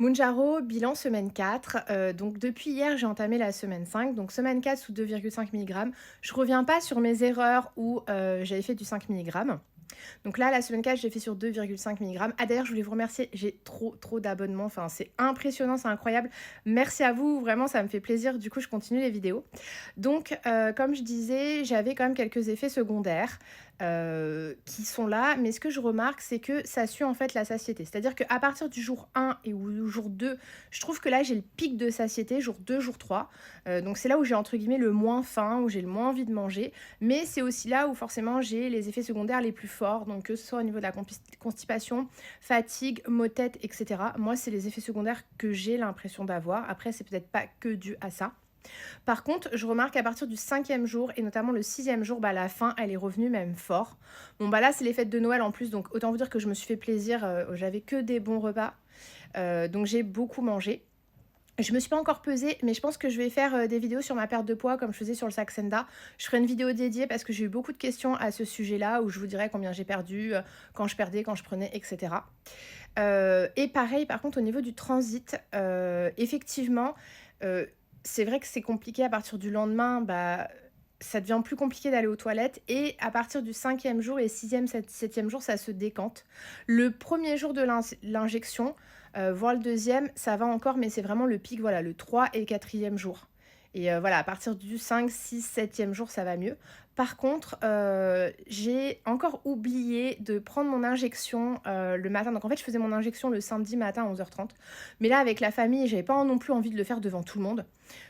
Mounjaro, bilan semaine 4. Donc depuis hier, j'ai entamé la semaine 5. Donc semaine 4 sous 2,5 mg. Je reviens pas sur mes erreurs où j'avais fait du 5 mg. Donc là, la semaine 4, j'ai fait sur 2,5 mg. Ah d'ailleurs, je voulais vous remercier, j'ai trop d'abonnements, enfin c'est impressionnant, c'est incroyable. Merci à vous, vraiment ça me fait plaisir, du coup je continue les vidéos. Donc comme je disais, j'avais quand même quelques effets secondaires qui sont là, mais ce que je remarque, c'est que ça suit en fait la satiété. C'est-à-dire qu'à partir du jour 1 et ou jour 2, je trouve que là j'ai le pic de satiété, jour 2, jour 3. Donc c'est là où j'ai entre guillemets le moins faim, où j'ai le moins envie de manger, mais c'est aussi là où forcément j'ai les effets secondaires les plus forts, donc que ce soit au niveau de la constipation, fatigue, maux de tête, etc. Moi, c'est les effets secondaires que j'ai l'impression d'avoir. Après, c'est peut-être pas que dû à ça. Par contre, je remarque qu'à partir du 5e jour, et notamment le 6e jour, la faim, elle est revenue même fort. Bon, là, c'est les fêtes de Noël en plus, donc autant vous dire que je me suis fait plaisir, j'avais que des bons repas, donc j'ai beaucoup mangé. Je me suis pas encore pesée, mais je pense que je vais faire des vidéos sur ma perte de poids comme je faisais sur le Saxenda. Je ferai une vidéo dédiée parce que j'ai eu beaucoup de questions à ce sujet-là où je vous dirai combien j'ai perdu, quand je perdais, quand je prenais, etc. Et pareil, par contre, au niveau du transit, effectivement, c'est vrai que c'est compliqué à partir du lendemain, ça devient plus compliqué d'aller aux toilettes et à partir du 5e jour et 6e, 7e jour, ça se décante. Le premier jour de l'injection, voire le deuxième, ça va encore, mais c'est vraiment le pic, voilà, le 3 et 4e jour. Et voilà, à partir du 5, 6, 7e jour, ça va mieux. Par contre, j'ai encore oublié de prendre mon injection le matin. Donc en fait, je faisais mon injection le samedi matin à 11h30. Mais là, avec la famille, j'avais pas non plus envie de le faire devant tout le monde.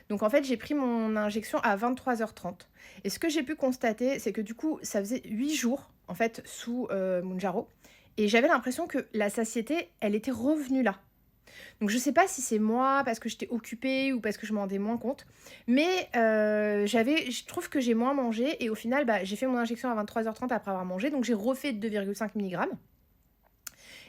Donc en fait, j'ai pris mon injection à 23h30. Et ce que j'ai pu constater, c'est que du coup, ça faisait 8 jours, en fait, sous Mounjaro. Et j'avais l'impression que la satiété, elle était revenue là. Donc je sais pas si c'est moi, parce que j'étais occupée ou parce que je m'en rendais moins compte, mais je trouve que j'ai moins mangé et au final, j'ai fait mon injection à 23h30 après avoir mangé, donc j'ai refait 2,5 mg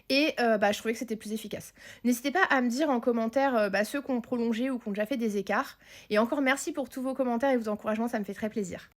et je trouvais que c'était plus efficace. N'hésitez pas à me dire en commentaire, ceux qui ont prolongé ou qui ont déjà fait des écarts et encore merci pour tous vos commentaires et vos encouragements, ça me fait très plaisir.